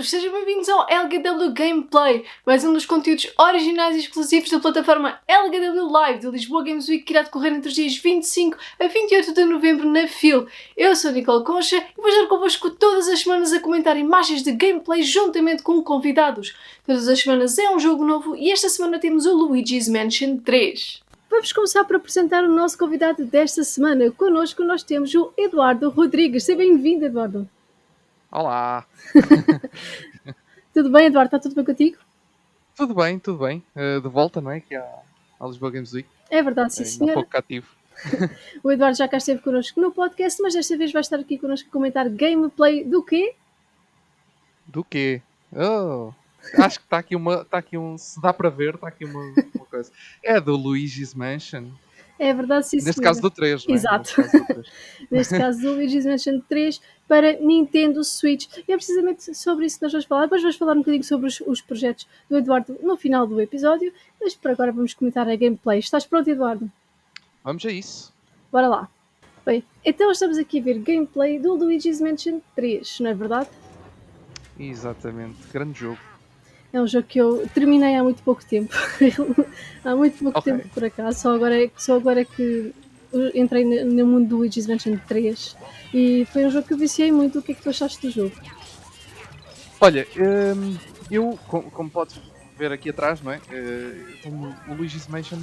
todos, sejam bem-vindos ao LGW Gameplay, mais um dos conteúdos originais e exclusivos da plataforma LGW Live da Lisboa Games Week, que irá decorrer entre os dias 25 a 28 de novembro na FIL. Eu sou a Nicole Concha e vou estar convosco todas as semanas a comentar imagens de gameplay juntamente com convidados. Todas as semanas é um jogo novo e esta semana temos o Luigi's Mansion 3. Vamos começar por apresentar o nosso convidado desta semana. Connosco nós temos o Eduardo Rodrigues. Seja bem-vindo, Eduardo. Olá! Tudo bem, Eduardo? Está tudo bem contigo? Tudo bem, tudo bem. De volta, não é? Aqui à Lisboa Games Week. É verdade, sim, Ainda um senhora. pouco cativo. O Eduardo já cá esteve connosco no podcast, mas desta vez vai estar aqui connosco a comentar gameplay do quê? Do quê? Oh, acho que está aqui um. Se dá para ver, está aqui uma coisa. É do Luigi's Mansion. É verdade, sim, Neste senhora. caso do 3, não é? Exato. Neste caso do 3. Neste caso do Luigi's Mansion 3 para Nintendo Switch. E é precisamente sobre isso que nós vamos falar. Depois vamos falar um bocadinho sobre os projetos do Eduardo no final do episódio, mas por agora vamos comentar a gameplay. Estás pronto, Eduardo? Vamos a isso. Bora lá. Bem, então estamos aqui a ver gameplay do Luigi's Mansion 3, não é verdade? Exatamente. Grande jogo. É um jogo que eu terminei há muito pouco tempo. Há muito pouco Ok. tempo, por acaso. Só agora é que entrei no mundo do Luigi's Mansion 3. E foi um jogo que eu viciei muito. O que é que tu achaste do jogo? Olha, eu, como podes ver aqui atrás, não é? Eu tenho o Luigi's Mansion.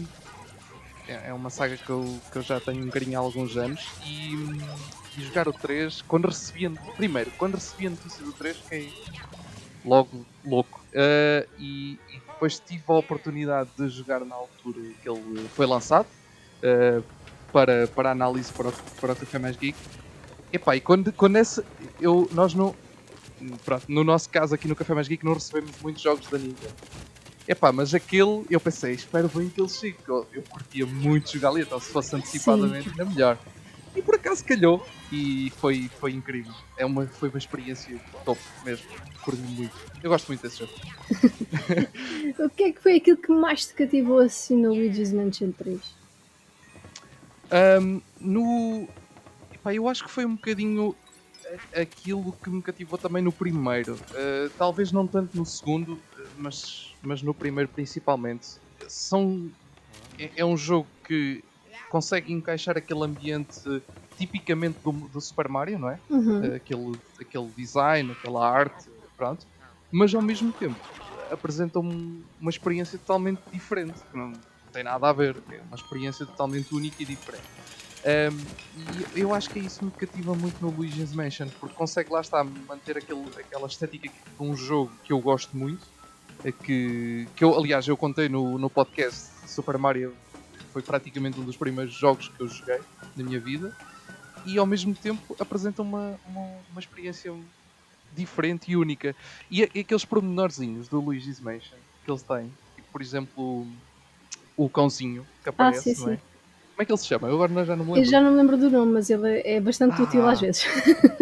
É uma saga que eu já tenho um carinho há alguns anos e jogar o 3, quando recebi a notícia do 3, fiquei logo louco. E depois tive a oportunidade de jogar na altura que ele foi lançado para análise para o Café Mais Geek. Epá, e quando nós não. Pronto, no nosso caso aqui no Café Mais Geek não recebemos muitos jogos da Nintendo. Epá, mas aquele, eu pensei, espero bem que ele chegue, eu curtia muito jogar ali, então se fosse antecipadamente ainda melhor. E por acaso calhou, e foi incrível. Foi uma experiência top mesmo, curti muito. Eu gosto muito desse jogo. O que é que foi aquilo que mais te cativou assim no Luigi's Mansion 3? Epá, eu acho que foi um bocadinho aquilo que me cativou também no primeiro. Talvez não tanto no segundo, mas no primeiro principalmente. É um jogo que consegue encaixar aquele ambiente tipicamente do Super Mario, não é? Uhum. Aquele design, aquela arte, pronto. Mas ao mesmo tempo apresenta uma experiência totalmente diferente, que não tem nada a ver. É uma experiência totalmente única e diferente. E eu acho que é isso que me cativa muito no Luigi's Mansion, porque consegue lá estar manter aquela estética de um jogo que eu gosto muito, que eu, aliás, eu contei no podcast Super Mario, foi praticamente um dos primeiros jogos que eu joguei na minha vida, e ao mesmo tempo apresenta uma experiência diferente e única. E aqueles pormenorzinhos do Luigi's Mansion que eles têm, tipo, por exemplo, o cãozinho que aparece, sim, não é? sim. Como é que ele se chama? Eu agora já não me Eu lembro. já não me lembro do nome, mas ele é bastante útil às vezes.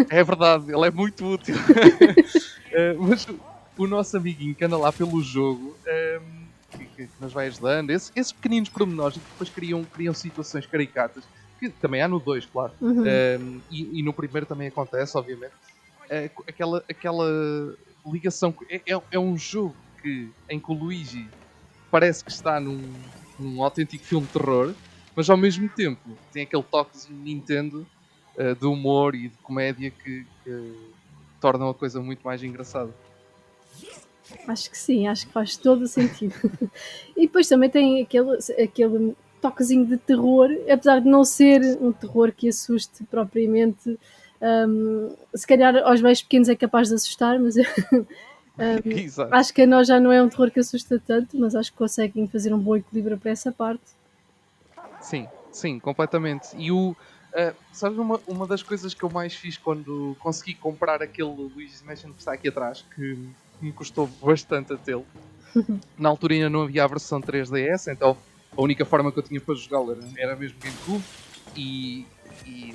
É verdade, ele é muito útil. Mas o nosso amiguinho que anda lá pelo jogo, que nos vai ajudando, esses pequeninos pormenores que depois criam situações caricatas, que também há no 2, claro. Uhum. E no primeiro também acontece, obviamente. Aquela ligação. É um jogo em que o Luigi parece que está num autêntico filme de terror, mas ao mesmo tempo tem aquele toquezinho Nintendo de humor e de comédia que tornam a coisa muito mais engraçada. Acho que sim, acho que faz todo o sentido. E depois também tem aquele toquezinho de terror, apesar de não ser um terror que assuste propriamente. Se calhar aos mais pequenos é capaz de assustar, mas Exato. acho que a nós já não é um terror que assusta tanto, mas acho que conseguem fazer um bom equilíbrio para essa parte. Sim, completamente. E sabes uma das coisas que eu mais fiz quando consegui comprar aquele Luigi's Mansion que está aqui atrás, que me custou bastante a tê-lo. Na altura ainda não havia a versão 3DS, então a única forma que eu tinha para jogá-lo era mesmo GameCube. E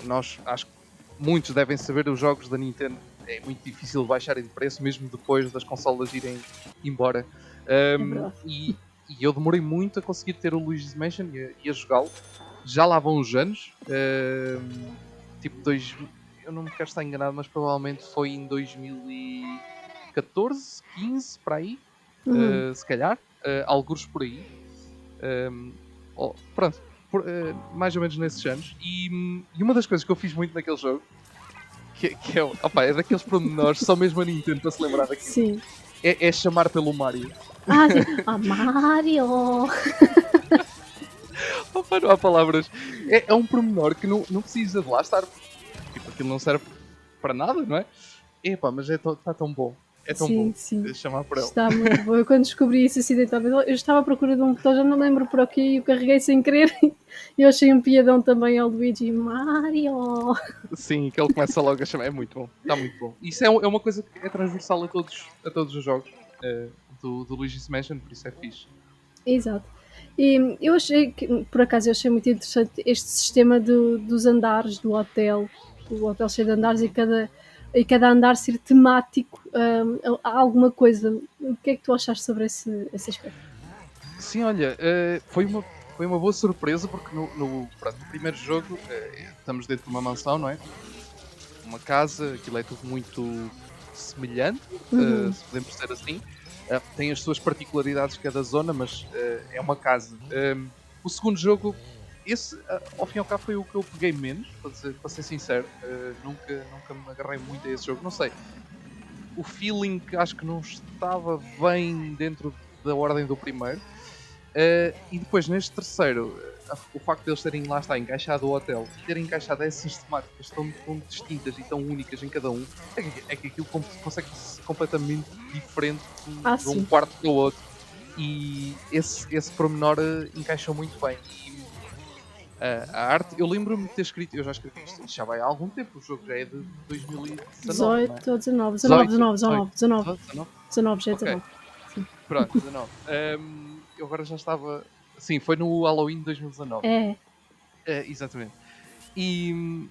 nós, acho que muitos devem saber, os jogos da Nintendo é muito difícil de baixarem de preço, mesmo depois das consolas irem embora. É verdade. E eu demorei muito a conseguir ter o Luigi's Mansion e a jogá-lo. Já lá vão uns anos, tipo eu não me quero estar enganado, mas provavelmente foi em 2014 14, 15, para aí, se calhar, algures por aí. Pronto, mais ou menos nesses anos. E uma das coisas que eu fiz muito naquele jogo, que é daqueles pormenores, só mesmo a Nintendo para se lembrar daquilo, Sim. é chamar pelo Mario. Sim. Mario! Opa, não há palavras. É um pormenor que não precisa de lá estar. Tipo, aquilo não serve para nada, não é? Epá, mas está tão bom. É tão Sim, bom sim. chamar por ele. Está muito bom. Eu quando descobri isso acidentalmente, eu estava à procura de um botão, já não lembro por aqui, e o carreguei sem querer. E eu achei um piadão também ao Luigi. Mario! Sim, que ele começa logo a chamar. É muito bom. Está muito bom. Isso é uma coisa que é transversal a todos os jogos do Luigi's Mansion, por isso é fixe. Exato. E eu achei que, por acaso, eu achei muito interessante este sistema dos andares do hotel, o hotel cheio de andares e cada andar ser temático a alguma coisa. O que é que tu achaste sobre esse aspecto? Sim, olha, foi uma boa surpresa porque no primeiro jogo estamos dentro de uma mansão, não é? Uma casa, aquilo é tudo muito semelhante, se podemos dizer assim. Tem as suas particularidades cada zona, mas é uma casa. O segundo jogo, esse ao fim e ao cabo foi o que eu peguei menos, para ser sincero. Nunca me agarrei muito a esse jogo, não sei. O feeling acho que não estava bem dentro da ordem do primeiro. E depois neste terceiro, o facto de eles terem lá está encaixado o hotel e terem encaixado essas temáticas tão distintas e tão únicas em cada um, é que aquilo consegue ser completamente diferente de um Sim. quarto para o outro. E esse pormenor encaixou muito bem. E a arte, eu lembro-me de ter escrito, eu já escrevi isto já vai há algum tempo, o jogo já é de 2019, não é? 18 ou 19? 18, 19, já é ok. 19. Sim. Pronto, 19. Eu agora já estava. Sim, foi no Halloween de 2019. É. Exatamente. E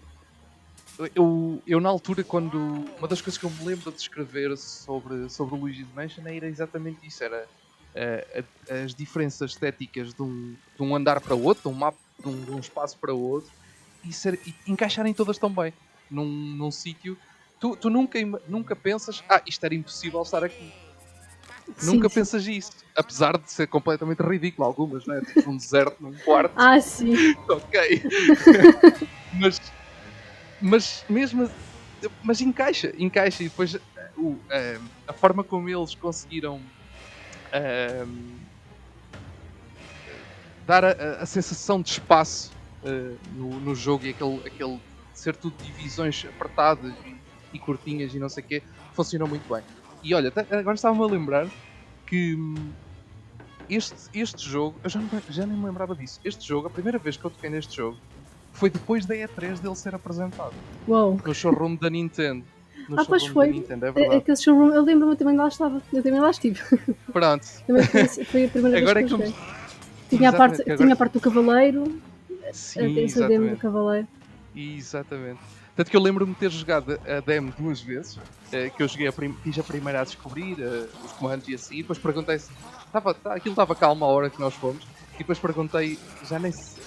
eu na altura, quando. Uma das coisas que eu me lembro de escrever sobre o Luigi's Mansion era exatamente isso: era as diferenças estéticas de um andar para o outro, de um mapa, de um espaço para o outro, e encaixarem todas tão bem num sítio. Tu nunca pensas, isto era impossível estar aqui. Sim, Nunca sim. pensas isso, apesar de ser completamente ridículo algumas, não é? Tipo um deserto num quarto, Sim. ok. mas mesmo mas encaixa e depois a forma como eles conseguiram dar a sensação de espaço no jogo e aquele ser tudo divisões apertadas e curtinhas e não sei o quê, funcionou muito bem. E olha, agora estava-me a lembrar que este jogo, eu já nem me lembrava disso. Este jogo, a primeira vez que eu toquei neste jogo foi depois da E3 dele ser apresentado. Uou. No showroom da Nintendo. Pois foi. Da Nintendo, é verdade. Aquele showroom, eu lembro-me, eu também lá estava. Eu também lá estive. Pronto. Também foi a primeira Agora vez que eu é joguei. Tinha a parte do cavaleiro. Sim, Essa demo do cavaleiro. Exatamente. Tanto que eu lembro-me de ter jogado a demo 2 vezes, que eu joguei fiz a primeira a descobrir os comandos e assim, e depois perguntei se aquilo estava calmo a hora que nós fomos, e depois perguntei, já nem sei,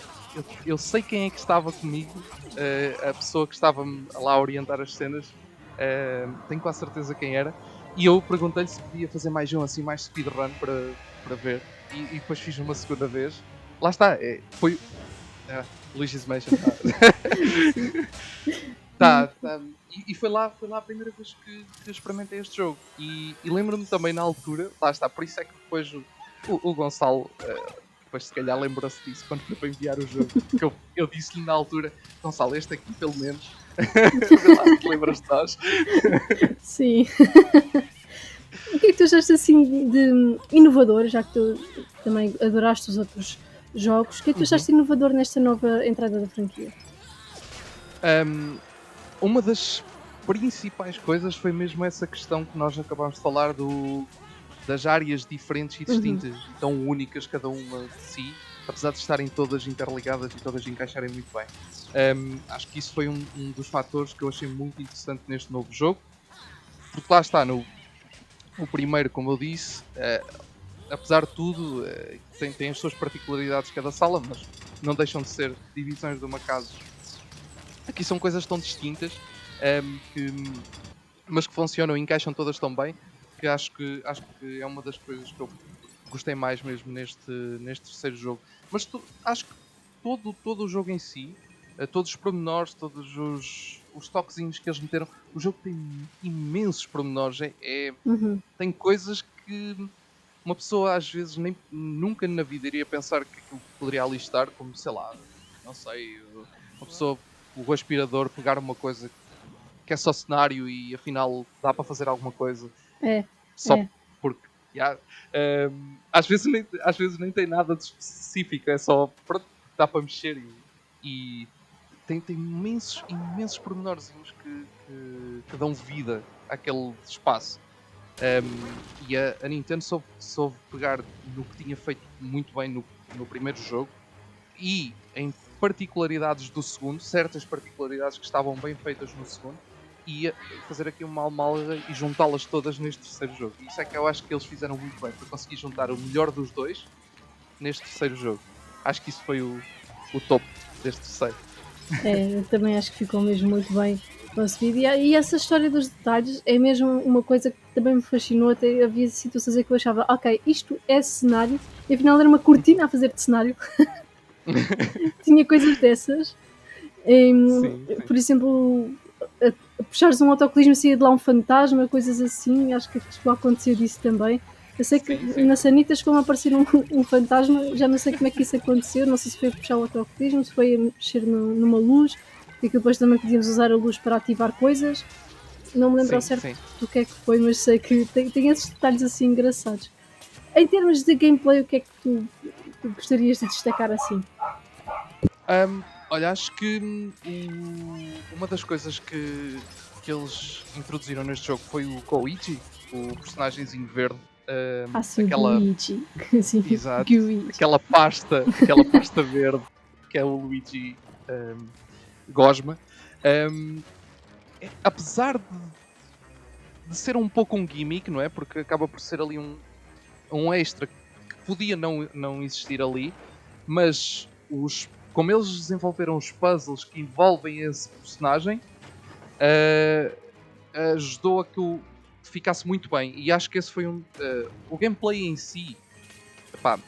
eu sei quem é que estava comigo, a pessoa que estava lá a orientar as cenas, tenho quase certeza quem era, e eu perguntei-lhe se podia fazer mais assim, mais speedrun para ver, e depois fiz uma segunda vez. Lá está, foi Luigi's Mansion. Tá. E foi lá a primeira vez que experimentei este jogo. E lembro-me também na altura, lá está, por isso é que depois o Gonçalo, depois se calhar lembra-se disso quando foi para enviar o jogo. Que eu disse-lhe na altura, Gonçalo, este aqui pelo menos. Vê lá se te lembras de nós. Sim. O que é que tu achaste assim de inovador, já que tu também adoraste os outros jogos? O que é que tu achaste inovador nesta nova entrada da franquia? Uma das principais coisas foi mesmo essa questão que nós acabámos de falar das áreas diferentes e distintas e tão únicas cada uma de si, apesar de estarem todas interligadas e todas encaixarem muito bem. Acho que isso foi um dos fatores que eu achei muito interessante neste novo jogo, porque lá está, o primeiro, como eu disse, apesar de tudo, tem as suas particularidades cada sala, mas não deixam de ser divisões de uma casa. Aqui são coisas tão distintas, mas que funcionam e encaixam todas tão bem. que acho que é uma das coisas que eu gostei mais mesmo neste terceiro jogo. Mas acho que todo o jogo em si, todos os pormenores, todos os toquezinhos que eles meteram, o jogo tem imensos pormenores. Uhum. Tem coisas que uma pessoa às vezes nunca na vida iria pensar que aquilo poderia ali estar, como sei lá, não sei, uma pessoa, o aspirador, pegar uma coisa que é só cenário e afinal dá para fazer alguma coisa É, só é. porque às vezes nem tem nada de específico, é só pronto, dá para mexer e tem imensos pormenorzinhos que dão vida àquele espaço. E a Nintendo soube pegar no que tinha feito muito bem no primeiro jogo e em particularidades do segundo, certas particularidades que estavam bem feitas no segundo, e fazer aqui uma amálgama e juntá-las todas neste terceiro jogo. E isso é que eu acho que eles fizeram muito bem, para conseguir juntar o melhor dos dois neste terceiro jogo. Acho que isso foi o topo deste terceiro. Eu também acho que ficou mesmo muito bem concebido. E essa história dos detalhes é mesmo uma coisa que também me fascinou. Até havia situações em que eu achava, ok, isto é cenário, e afinal era uma cortina a fazer de cenário. Tinha coisas dessas. Sim, sim. Por exemplo, a puxares um autocolismo e saía de lá um fantasma, coisas assim. Acho que chegou a acontecer disso também. Eu sei que Sim. na Sanitas, como aparecer um fantasma, já não sei como é que isso aconteceu. Não sei se foi a puxar o autocolismo, se foi a mexer numa luz, porque depois também podíamos usar a luz para ativar coisas. Não me lembro ao certo Sim. do que é que foi, mas sei que tem esses detalhes assim engraçados. Em termos de gameplay, o que é que tu gostarias de destacar assim? Olha, acho que uma das coisas que eles introduziram neste jogo foi o Koichi, o personagemzinho verde. Sim, o Aquela, Luigi. Sim, exato, Luigi. aquela pasta verde que é o Luigi Gosma. Apesar de ser um pouco um gimmick, não é? Porque acaba por ser ali um extra que podia não existir ali, mas como eles desenvolveram os puzzles que envolvem esse personagem, ajudou a que o ficasse muito bem. E acho que esse foi o gameplay em si.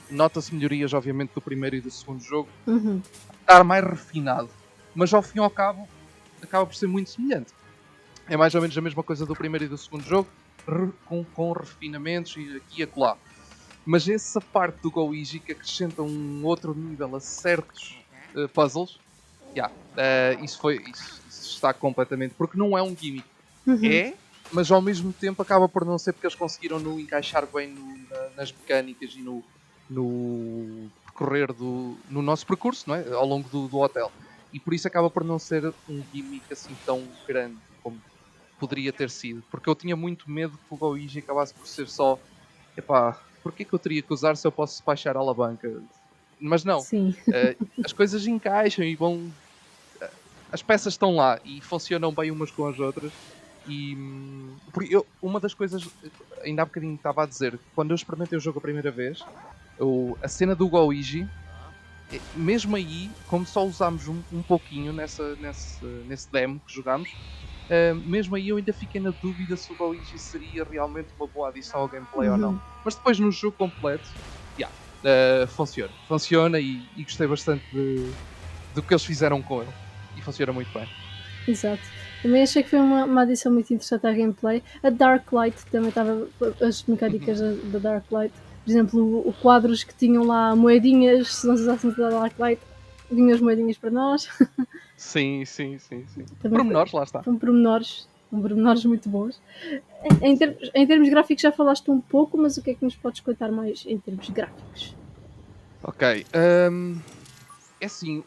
Nota-se melhorias, obviamente, do primeiro e do segundo jogo, Uhum. estar mais refinado, mas ao fim e ao cabo acaba por ser muito semelhante. É mais ou menos a mesma coisa do primeiro e do segundo jogo, com refinamentos e aqui e acolá. Mas essa parte do Goiji que acrescenta um outro nível a certos puzzles, isso está completamente. Porque não é um gimmick. Uhum. É, mas ao mesmo tempo acaba por não ser porque eles conseguiram encaixar bem nas mecânicas e no percorrer no nosso percurso, não é? Ao longo do hotel. E por isso acaba por não ser um gimmick assim tão grande como poderia ter sido. Porque eu tinha muito medo que o Goiji acabasse por ser só porquê que eu teria que usar se eu posso despachar a alavanca? Mas não. Sim. As coisas encaixam e vão. As peças estão lá e funcionam bem umas com as outras. E porque uma das coisas, ainda há bocadinho estava a dizer, quando eu experimentei o jogo a primeira vez, a cena do Goiji, mesmo aí, como só usámos um pouquinho nesse demo que jogámos, mesmo aí eu ainda fiquei na dúvida se o Goiji seria realmente uma boa adição ao gameplay ou não. Mas depois no jogo completo, funciona e gostei bastante do que eles fizeram com ele. E funciona muito bem. Exato. Também achei que foi uma adição muito interessante à gameplay. A Dark Light também estava. As mecânicas da Dark Light. Por exemplo, o quadros que tinham lá moedinhas, se nós usássemos a Dark Light, vinham as moedinhas para nós. Sim. Também Pormenores, lá está. foram pormenores muito bons. Em termos gráficos já falaste um pouco, mas o que é que nos podes contar mais em termos gráficos? Ok. É assim,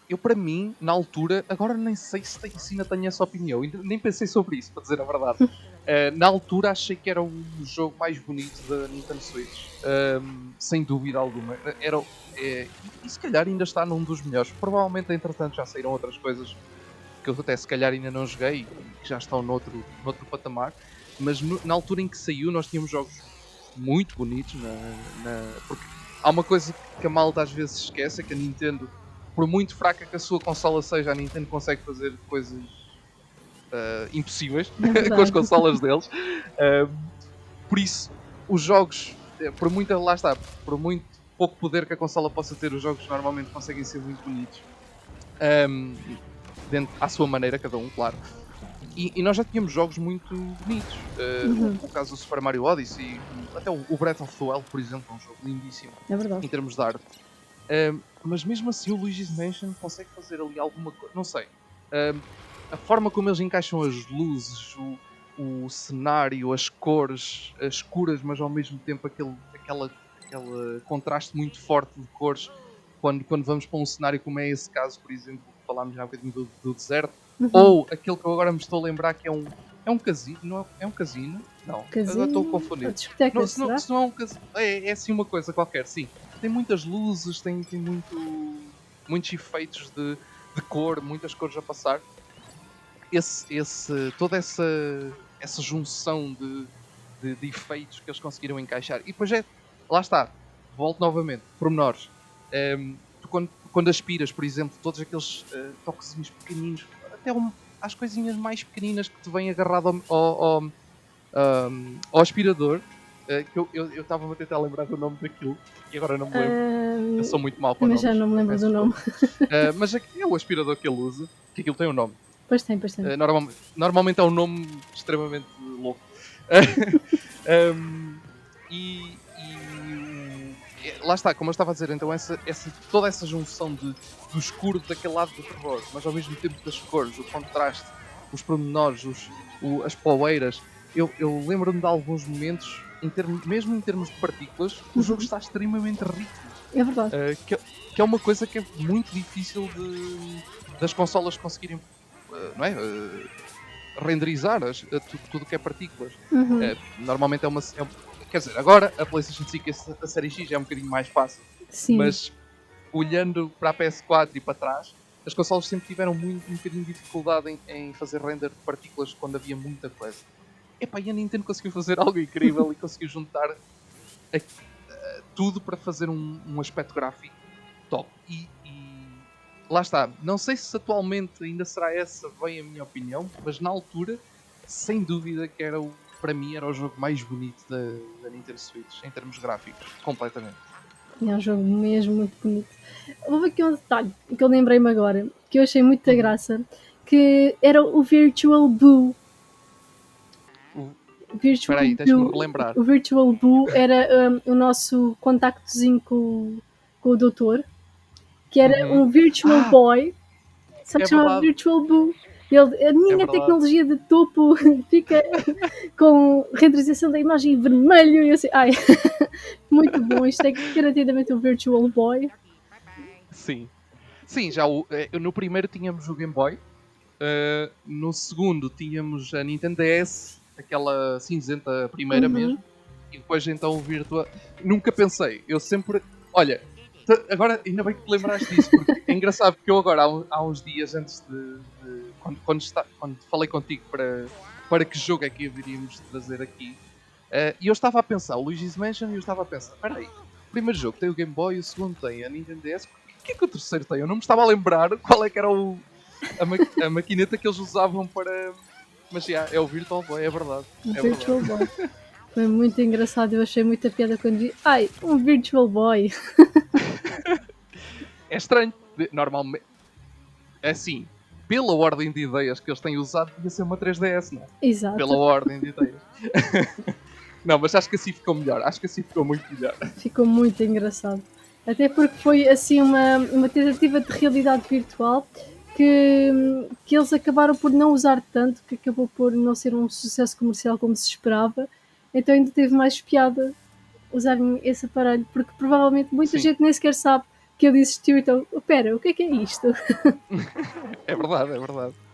eu para mim, na altura, agora nem sei se ainda tenho essa opinião, nem pensei sobre isso, para dizer a verdade. Na altura achei que era o jogo mais bonito da Nintendo Switch, sem dúvida alguma. E se calhar ainda está num dos melhores. Provavelmente, entretanto, já saíram outras coisas que eu até se calhar ainda não joguei e que já estão noutro patamar. Mas na altura em que saiu, nós tínhamos jogos muito bonitos. Porque há uma coisa que a malta às vezes esquece, é que a Nintendo, por muito fraca que a sua consola seja, a Nintendo consegue fazer coisas impossíveis É verdade. com as consolas deles. Por isso, os jogos, por muito, lá está, por muito pouco poder que a consola possa ter, os jogos normalmente conseguem ser muito bonitos. Dentro, à sua maneira, cada um, claro. E nós já tínhamos jogos muito bonitos. O caso do Super Mario Odyssey, até o Breath of the Wild, por exemplo, é um jogo lindíssimo É verdade. em termos de arte. Mas mesmo assim o Luigi's Mansion consegue fazer ali alguma coisa, não sei. A forma como eles encaixam as luzes, o cenário, as cores, as escuras, mas ao mesmo tempo aquele contraste muito forte de cores. Quando vamos para um cenário como é esse caso, por exemplo, que falámos já um bocadinho do deserto, ou aquele que eu agora me estou a lembrar que é um casino, não é um casino? Não, agora estou a confundir. A discoteca, Se não é um casino, é assim uma coisa qualquer, sim. Tem muitas luzes, tem muitos efeitos de cor, muitas cores a passar. Toda essa junção de efeitos que eles conseguiram encaixar. E depois lá está, volto novamente, pormenores. Tu quando aspiras, por exemplo, todos aqueles toquezinhos pequeninos, até às coisinhas mais pequeninas que te vêm agarrado ao aspirador, que eu estava a tentar lembrar do nome daquilo e agora não me lembro. Eu sou muito mau com Mas nomes. já não me lembro do nome. Mas é o aspirador que ele usa, que aquilo tem um nome. Pois tem. Normalmente é um nome extremamente louco. E lá está, como eu estava a dizer, então toda essa junção do escuro daquele lado do terror, mas ao mesmo tempo das cores, o contraste, os pormenores, as poeiras. Eu lembro-me de alguns momentos, mesmo em termos de partículas, o jogo está extremamente rico. É verdade. Que é uma coisa que é muito difícil das consolas conseguirem não é? Renderizar tudo que é partículas. Normalmente quer dizer, agora a PlayStation 5 e a Série X é um bocadinho mais fácil. Sim. Mas olhando para a PS4 e para trás, as consolas sempre tiveram um bocadinho de dificuldade em fazer render de partículas quando havia muita coisa. E a Nintendo conseguiu fazer algo incrível e conseguiu juntar tudo para fazer um aspecto gráfico top. E lá está, não sei se atualmente ainda será essa bem a minha opinião, mas na altura, sem dúvida que para mim era o jogo mais bonito da Nintendo Switch, em termos gráficos, completamente. É um jogo mesmo muito bonito. Houve aqui um detalhe que eu lembrei-me agora, que eu achei muita graça, que era o Virtual Boo. Espera aí, deixa-me relembrar. O Virtual Boo era o nosso contactozinho com o doutor, que era um Virtual Boy, só que chamava Virtual Boo. A minha tecnologia de topo fica com renderização da imagem em vermelho e eu sei, muito bom, isto é garantidamente um Virtual Boy. Sim, já no primeiro tínhamos o Game Boy, no segundo tínhamos a Nintendo DS, aquela cinzenta primeira mesmo, e depois então o Virtua. Nunca pensei, eu sempre. Olha, agora ainda bem que te lembraste disso, porque é engraçado porque eu agora, há uns dias antes quando falei contigo para que jogo é que haveríamos de trazer aqui, e eu estava a pensar, o Luigi's Mansion, e eu estava a pensar, espera aí, o primeiro jogo tem o Game Boy, o segundo tem a Nintendo DS, o que é que o terceiro tem? Eu não me estava a lembrar qual é que era a maquineta que eles usavam para... Mas já, é o Virtual Boy, é verdade. Virtual Boy. Foi muito engraçado, eu achei muita piada quando vi, um Virtual Boy. É estranho, normalmente, é assim, pela ordem de ideias que eles têm usado, devia ser uma 3DS, não é? Exato. Pela ordem de ideias. Não, mas acho que assim ficou melhor, acho que assim ficou muito melhor. Ficou muito engraçado. Até porque foi assim uma tentativa de realidade virtual que eles acabaram por não usar tanto, que acabou por não ser um sucesso comercial como se esperava. Então ainda teve mais piada usarem esse aparelho, porque provavelmente muita gente nem sequer sabe que ele existiu. Então, espera, o que é isto? É verdade.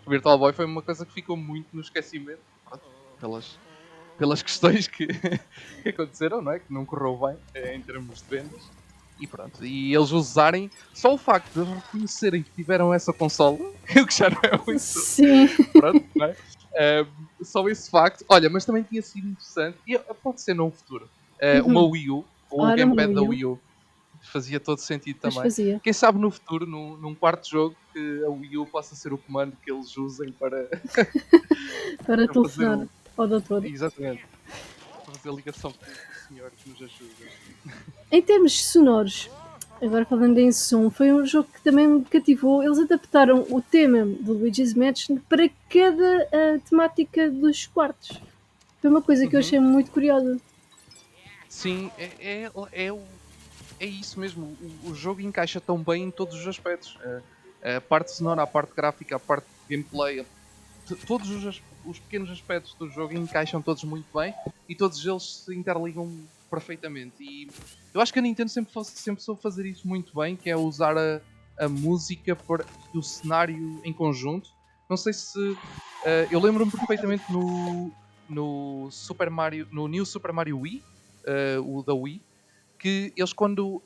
O Virtual Boy foi uma coisa que ficou muito no esquecimento, pelas questões que aconteceram, não é? Que não correu bem em termos de vendas. E pronto, e eles usarem, só o facto de eles reconhecerem que tiveram essa consola, o que já não é muito. Sim. Pronto, não é? Só esse facto. Olha, mas também tinha sido interessante, e pode ser no futuro, uma Wii U, ou o gamepad da Wii U. fazia todo sentido Mas também. fazia. Quem sabe no futuro, num quarto jogo, que a Wii U possa ser o comando que eles usem para, Para para fazer telefonar o. ao doutor. Exatamente. Para fazer a ligação com o senhor que nos ajuda. Em termos sonoros, agora falando em som, foi um jogo que também me cativou. Eles adaptaram o tema do Luigi's Mansion para cada temática dos quartos. Foi uma coisa que eu Uhum. achei muito curiosa. Sim, é isso mesmo. O jogo encaixa tão bem em todos os aspectos. A parte sonora, a parte gráfica, a parte de gameplay, todos os pequenos aspectos do jogo encaixam todos muito bem e todos eles se interligam perfeitamente. E eu acho que a Nintendo sempre soube fazer isso muito bem, que é usar a música e o cenário em conjunto. Não sei se. Eu lembro-me perfeitamente no Super Mario, no New Super Mario Wii, o da Wii, que eles quando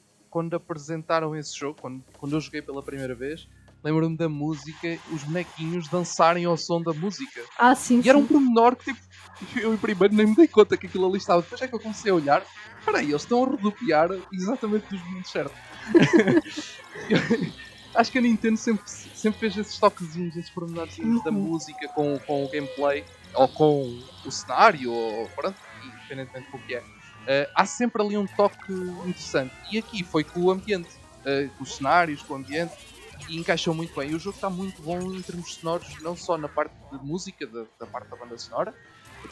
apresentaram esse jogo, quando eu joguei pela primeira vez, lembro-me da música, os bonequinhos dançarem ao som da música. Ah, sim, E era um sim. pormenor que tipo, eu primeiro nem me dei conta que aquilo ali estava. Depois é que eu comecei a olhar, peraí, eles estão a rodopiar exatamente dos momentos certos. Acho que a Nintendo sempre fez esses toquezinhos, esses pormenorzinhos da Uhum. música com o gameplay, ou com o cenário, ou pronto, independentemente do que é. Há sempre ali um toque interessante. E aqui foi com o ambiente, com os cenários, com o ambiente, e encaixou muito bem. E o jogo está muito bom em termos sonoros, não só na parte de música, da parte da banda sonora,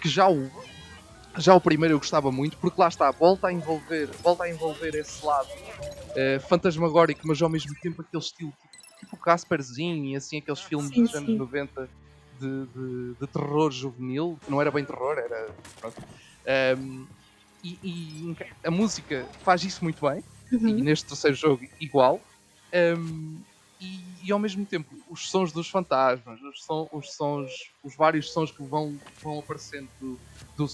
que já o primeiro eu gostava muito, porque lá está, volta a envolver esse lado fantasmagórico, mas ao mesmo tempo aquele estilo tipo Casperzinho e assim aqueles filmes Sim, dos anos sim. 90 de terror juvenil, que não era bem terror, era. Pronto. Um, a música faz isso muito bem, e Uhum. neste terceiro jogo igual. Um, e ao mesmo tempo, os sons dos fantasmas, os vários sons que vão aparecendo do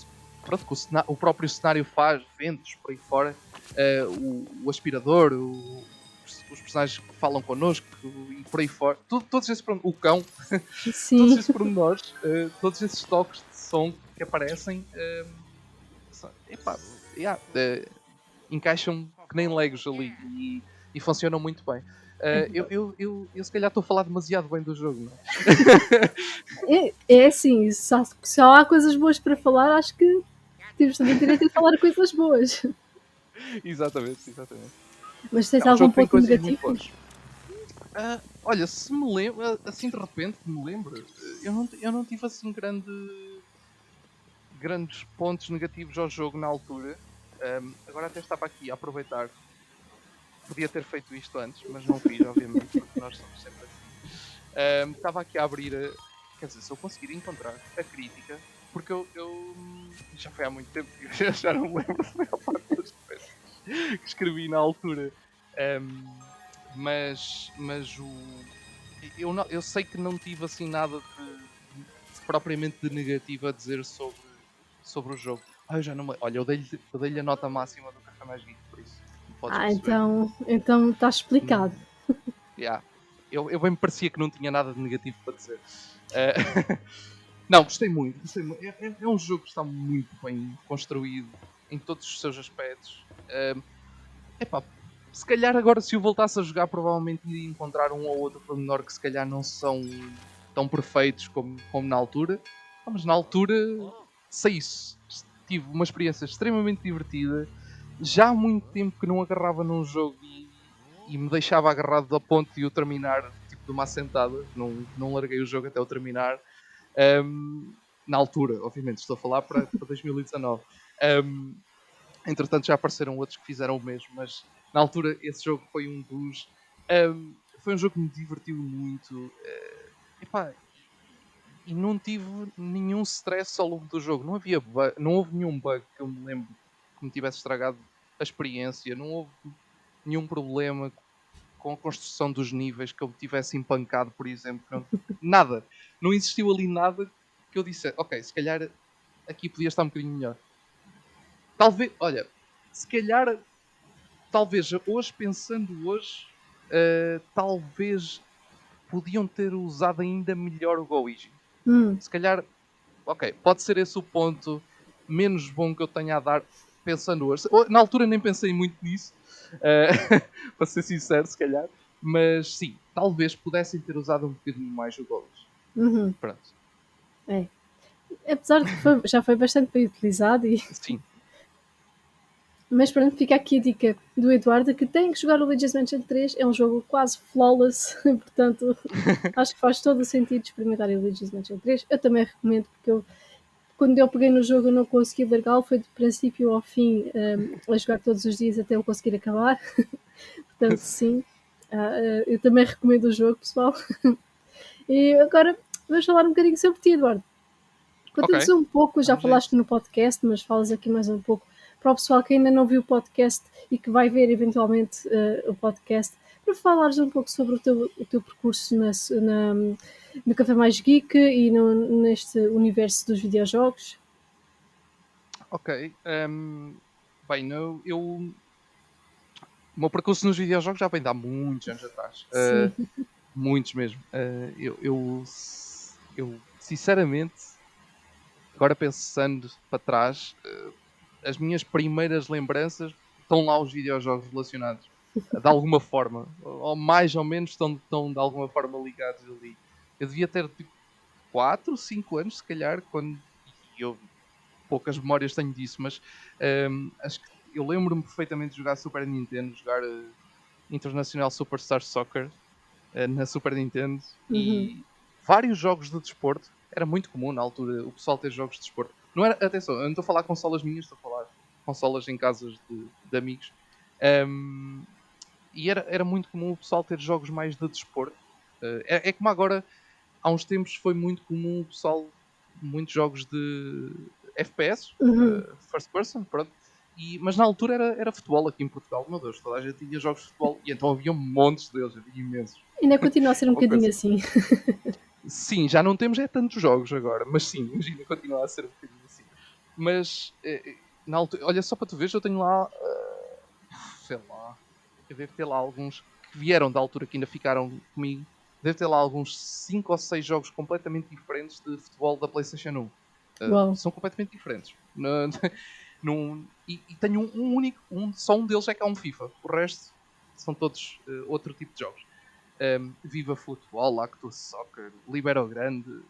pronto, que o próprio cenário faz, ventos por aí fora, o aspirador, os personagens que falam connosco e por aí fora, todos esses, o cão, todos Sim. esses pormenores, todos esses toques de som que aparecem, epá, yeah, encaixam que nem legos ali e funcionam muito bem. É verdade. Eu se calhar estou a falar demasiado bem do jogo, não É assim, só há coisas boas para falar, acho que temos todo o direito de falar coisas boas. Exatamente, exatamente. Mas tens Não, o algum jogo tem ponto coisas muito negativo? boas. Olha, se me lembro, assim de repente me lembro, eu não tive assim grandes pontos negativos ao jogo na altura. Agora até estava aqui a aproveitar. Podia ter feito isto antes, mas não fiz, obviamente, porque nós somos sempre assim. Estava aqui a abrir, quer dizer, se eu conseguir encontrar a crítica, porque já foi há muito tempo e eu já não me lembro da maior parte das coisas que escrevi na altura. Mas eu sei que não tive assim nada propriamente de negativo a dizer sobre o jogo. Eu já não me... Olha, eu dei-lhe a nota máxima do Café Mais Geek, por isso, como podes Ah, perceber. então está explicado. Yeah. Eu bem me parecia que não tinha nada de negativo para dizer. Eh, não, gostei muito. É um jogo que está muito bem construído em todos os seus aspectos. Epá, se calhar agora se eu voltasse a jogar provavelmente iria encontrar um ou outro pormenor que se calhar não são tão perfeitos como na altura. Mas na altura sei isso. Tive uma experiência extremamente divertida. Já há muito tempo que não agarrava num jogo e me deixava agarrado a ponto de o terminar tipo de uma assentada. Não larguei o jogo até o terminar. Na altura, obviamente, estou a falar para 2019. Um, Entretanto, já apareceram outros que fizeram o mesmo, mas na altura esse jogo foi um dos. Foi um jogo que me divertiu muito. Epá, e não tive nenhum stress ao longo do jogo. Não houve nenhum bug que eu me lembro que me tivesse estragado a experiência. Não houve nenhum problema com a construção dos níveis que eu me tivesse empancado, por exemplo. Nada. Não existiu ali nada que eu disse, ok, se calhar aqui podia estar um bocadinho melhor. Talvez, olha, se calhar talvez hoje, pensando hoje, talvez podiam ter usado ainda melhor o Goigi. Hum. Se calhar, ok, pode ser esse o ponto menos bom que eu tenha a dar pensando hoje. Na altura nem pensei muito nisso, para ser sincero, se calhar. Mas sim, talvez pudessem ter usado um bocadinho mais o Golos. Uhum. Pronto. É. Apesar de que já foi bastante bem utilizado, Sim. mas pronto, fica aqui a dica do Eduardo que tem que jogar o Luigi's Mansion 3, é um jogo quase flawless, portanto acho que faz todo o sentido experimentar o Luigi's Mansion 3. Eu também recomendo, porque quando eu peguei no jogo eu não consegui largá-lo, foi do princípio ao fim, a jogar todos os dias até eu conseguir acabar. Portanto, sim, eu também recomendo o jogo, pessoal. E agora vamos falar um bocadinho sobre ti, Eduardo. Conta-nos Ok. um pouco, já Vamos a falaste isso. no podcast, mas falas aqui mais um pouco para o pessoal que ainda não viu o podcast e que vai ver eventualmente o podcast, para falares um pouco sobre o teu percurso no Café Mais Geek e neste universo dos videojogos. Ok. Bem, o meu percurso nos videojogos já vem de há muitos anos atrás. Sim. Muitos mesmo. Eu, sinceramente, agora pensando para trás, as minhas primeiras lembranças estão lá os videojogos relacionados. De alguma forma. Ou mais ou menos estão de alguma forma ligados ali. Eu devia ter tipo 4, 5 anos, se calhar, quando. E eu poucas memórias tenho disso, mas acho que eu lembro-me perfeitamente de jogar Super Nintendo, jogar International Superstar Soccer na Super Nintendo Uhum. e vários jogos de desporto. Era muito comum na altura o pessoal ter jogos de desporto. Não era, atenção, eu não estou a falar consolas minhas, estou a falar consolas em casas de amigos. Um, e era muito comum o pessoal ter jogos mais de desporto. É como agora, há uns tempos foi muito comum o pessoal, muitos jogos de FPS, Uhum. first person, pronto. Mas na altura era futebol aqui em Portugal, meu Deus, toda a gente tinha jogos de futebol e então havia montes deles, havia imensos. Ainda continua a ser um Uma bocadinho coisa. assim. Sim, já não temos tantos jogos agora, mas sim, imagina, continua a ser um bocadinho assim. Mas na altura, olha, só para tu veres, eu tenho lá, sei lá, eu devo ter lá alguns que vieram da altura que ainda ficaram comigo. Devo ter lá alguns 5 ou 6 jogos completamente diferentes de futebol da PlayStation 1. Uau. São completamente diferentes. E tenho um único, só um deles é que é um FIFA. O resto são todos outro tipo de jogos. Viva Futebol, Lacto Soccer, Libero Grande.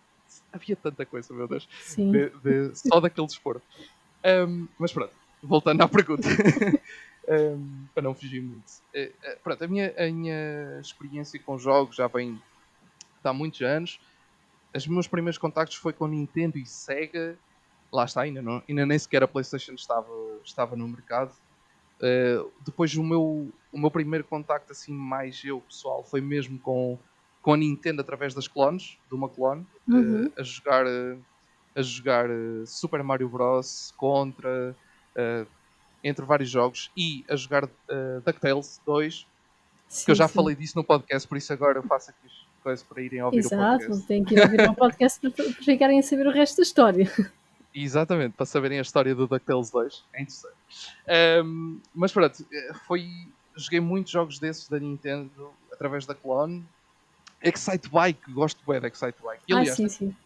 Havia tanta coisa, meu Deus, Sim. só daquele desporto. Mas pronto, voltando à pergunta, para não fugir muito. Pronto, a minha experiência com jogos já vem de há muitos anos. Os meus primeiros contactos foi com Nintendo e Sega. Lá está, ainda nem sequer a PlayStation estava no mercado. Depois o meu primeiro contacto assim mais eu pessoal foi mesmo com a Nintendo através das clones, de uma clone, Uhum. a jogar Super Mario Bros. Contra, entre vários jogos, e a jogar DuckTales 2, que eu Sim, já sim. falei disso no podcast, por isso agora eu faço aqui as coisas para irem ouvir o Exato, podcast. tem que ir ouvir o podcast para ficarem a saber o resto da história. Exatamente, para saberem a história do DuckTales 2. É interessante. Mas pronto, joguei muitos jogos desses da Nintendo através da clone. Excite Bike, gosto bem da Excite Bike. E Ah, aliás, sim, sim.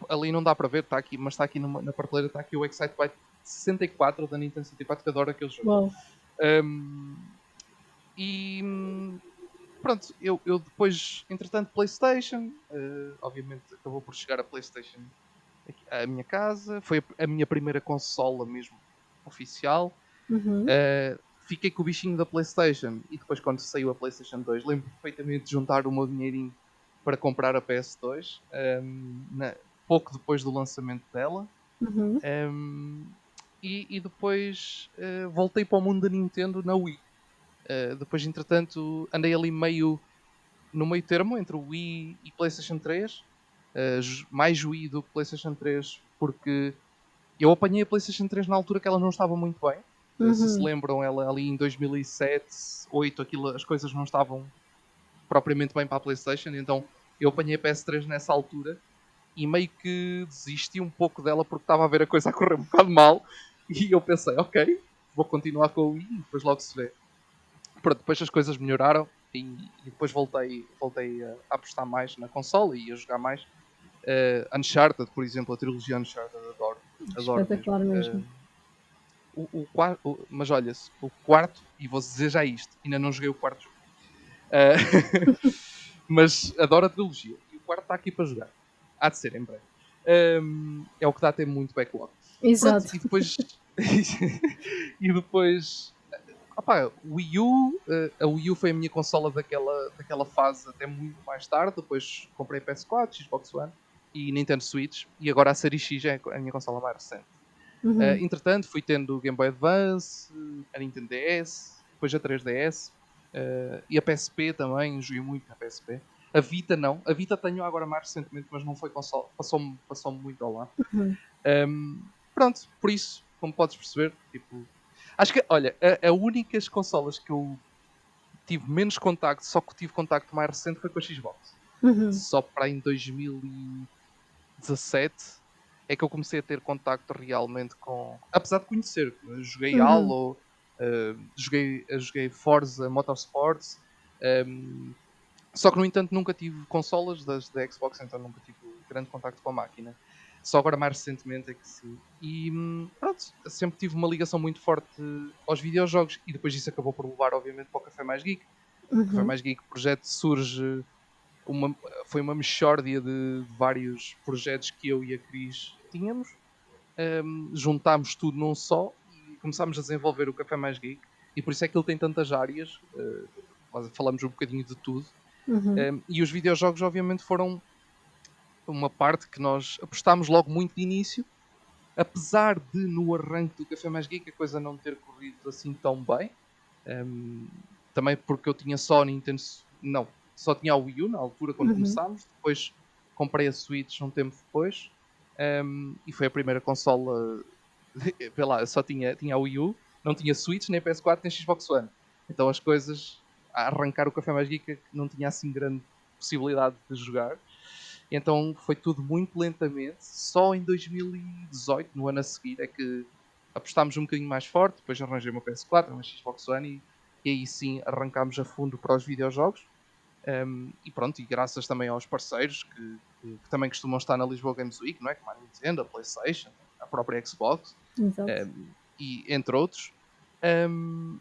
ali não dá para ver, está aqui, mas está aqui na prateleira, está aqui o Excite Bike 64 da Nintendo 64, que adoro aquele jogo. Uau. Um, e pronto, eu depois, entretanto, PlayStation, obviamente acabou por chegar a PlayStation aqui à minha casa, foi a minha primeira consola mesmo oficial. Uhum. Fiquei com o bichinho da PlayStation e depois, quando saiu a PlayStation 2, lembro perfeitamente de juntar o meu dinheirinho para comprar a PS2, pouco depois do lançamento dela. Uhum. E depois voltei para o mundo da Nintendo na Wii. Depois, entretanto, andei ali no meio termo entre o Wii e PlayStation 3. Mais Wii do que PlayStation 3, porque eu apanhei a PlayStation 3 na altura que ela não estava muito bem. Se Uhum. lembram, ela ali em 2007, 2008, as coisas não estavam propriamente bem para a PlayStation, então eu apanhei a PS3 nessa altura e meio que desisti um pouco dela porque estava a ver a coisa a correr um bocado mal e eu pensei, ok, vou continuar com o Wii e depois logo se vê. Pronto, depois as coisas melhoraram e depois voltei a apostar mais na consola e a jogar mais. Uncharted, por exemplo, a trilogia Uncharted, adoro mesmo. Espetacular mesmo. Mas olha, o quarto, e vou dizer já isto, ainda não joguei o quarto jogo. Uh, mas adoro a trilogia. E o quarto está aqui para jogar. Há de ser em breve. É o que dá a ter muito backlog. Pronto, Exato. e depois. e depois. Opá, Wii U, a Wii U foi a minha consola daquela fase até muito mais tarde. Depois comprei PS4, Xbox One e Nintendo Switch. E agora a Série X é a minha consola mais recente. Uhum. Entretanto, fui tendo o Game Boy Advance, a Nintendo DS, depois a 3DS e a PSP também. Joguei muito na PSP. A Vita não. A Vita tenho agora mais recentemente, mas não foi consola. Passou-me muito ao lado. Uhum. Pronto, por isso, como podes perceber, tipo, acho que, olha, a únicas consolas que eu tive menos contacto, só que tive contacto mais recente foi com a Xbox. Uhum. Só para em 2017 é que eu comecei a ter contacto realmente com. Apesar de conhecer, joguei Uhum. Halo, joguei Forza Motorsports, só que no entanto nunca tive consolas da Xbox, então nunca tive grande contacto com a máquina. Só agora mais recentemente é que sim. E pronto, sempre tive uma ligação muito forte aos videojogos e depois isso acabou por levar obviamente para o Café Mais Geek. O Café Uhum. Mais Geek projeto surge uma, foi uma mixórdia de vários projetos que eu e a Cris tínhamos. Juntámos tudo num só e começámos a desenvolver o Café Mais Geek. E por isso é que ele tem tantas áreas. Nós falamos um bocadinho de tudo. Uhum. E os videojogos, obviamente, foram uma parte que nós apostámos logo muito de início. Apesar de no arranque do Café Mais Geek a coisa não ter corrido assim tão bem. Também porque eu tinha só Nintendo. Não, só tinha a Wii U na altura quando Uhum. começámos. Depois comprei a Switch um tempo depois. E foi a primeira consola. Vê lá, eu só tinha a Wii U, não tinha Switch, nem PS4, nem Xbox One. Então as coisas, a arrancar o Café Mais Geek não tinha assim grande possibilidade de jogar. Então foi tudo muito lentamente. Só em 2018, no ano a seguir, é que apostámos um bocadinho mais forte. Depois arranjei uma PS4, uma Xbox One e aí sim arrancámos a fundo para os videojogos. E pronto, e graças também aos parceiros que também costumam estar na Lisboa Games Week, não é? Como a Nintendo, a PlayStation, a própria Xbox, Exato. e entre outros. Um,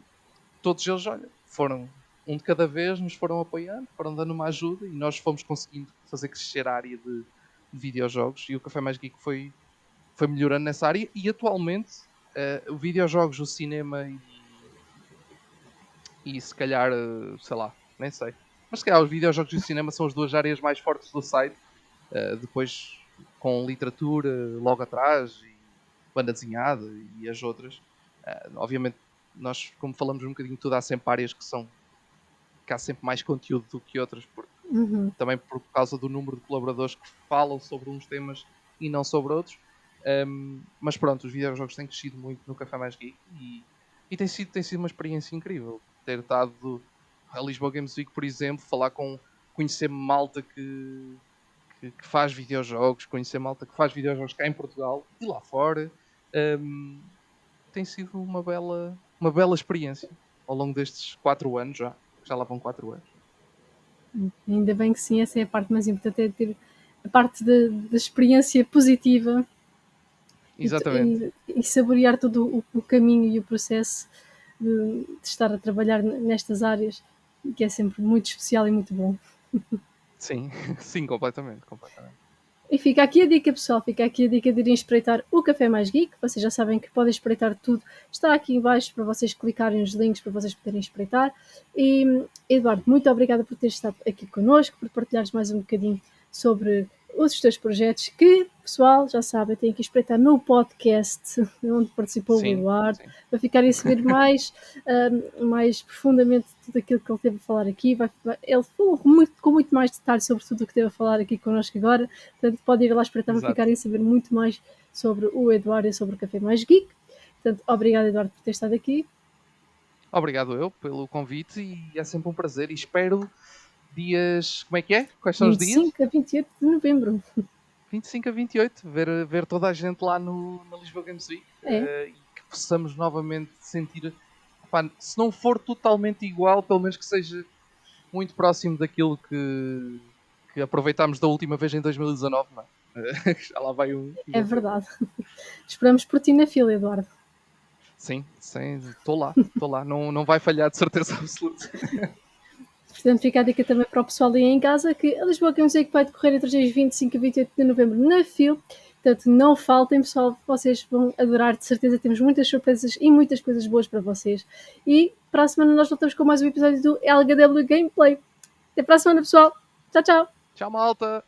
Todos eles, olha, foram um de cada vez, nos foram apoiando, foram dando uma ajuda e nós fomos conseguindo fazer crescer a área de videojogos e o Café Mais Geek foi melhorando nessa área e atualmente o videojogos, o cinema e se calhar, sei lá, nem sei. Mas se calhar os videojogos e o cinema são as duas áreas mais fortes do site. Depois com literatura logo atrás e banda desenhada e as outras. Obviamente, nós, como falamos um bocadinho de tudo, há sempre áreas que há sempre mais conteúdo do que outras, porque, Uhum. também por causa do número de colaboradores que falam sobre uns temas e não sobre outros. Mas pronto, os videojogos têm crescido muito no Café Mais Geek e tem sido uma experiência incrível. Ter estado a Lisboa Games Week, por exemplo, conhecer malta que faz videojogos, conhecer malta que faz videojogos cá em Portugal e lá fora. Hum, Tem sido uma bela experiência ao longo destes 4 anos já lá vão 4 anos. Ainda bem que sim, essa é a parte mais importante, é ter a parte da experiência positiva e, Exatamente. e saborear todo o caminho e o processo de estar a trabalhar nestas áreas, que é sempre muito especial e muito bom. Sim, sim, completamente, completamente. E fica aqui a dica, pessoal, fica aqui a dica de irem espreitar o Café Mais Geek. Vocês já sabem que podem espreitar tudo. Está aqui embaixo para vocês clicarem os links para vocês poderem espreitar. E, Eduardo, muito obrigada por teres estado aqui connosco, por partilhares mais um bocadinho sobre os teus projetos, que, pessoal, já sabem, têm que espreitar no podcast onde participou o Sim, Eduardo, sim. para ficarem a saber mais profundamente tudo aquilo que ele teve a falar aqui. Ele falou com muito mais detalhe sobre tudo o que teve a falar aqui connosco agora. Portanto, podem ir lá espreitar para Exato. ficarem a saber muito mais sobre o Eduardo e sobre o Café Mais Geek. Portanto, obrigado, Eduardo, por ter estado aqui. Obrigado eu pelo convite e é sempre um prazer e espero dias. Como é que é? Quais são os dias? 25 a 28 de novembro. 25 a 28, ver toda a gente lá na Lisboa Games Week É, e que possamos novamente sentir, opá, se não for totalmente igual, pelo menos que seja muito próximo daquilo que aproveitámos da última vez em 2019, não é? Já lá vai um é bom tempo. verdade. Esperamos por ti na fila, Eduardo. Sim, estou lá. Não vai falhar de certeza absoluta. Portanto, fica a dica também para o pessoal aí em casa que a Lisboa Games Week vai decorrer entre os dias 25 e 28 de novembro na FIL. Portanto, não faltem, pessoal, vocês vão adorar, de certeza. Temos muitas surpresas e muitas coisas boas para vocês. E para a semana nós voltamos com mais um episódio do LHW Gameplay. Até para a semana, pessoal. Tchau, tchau. Tchau, malta!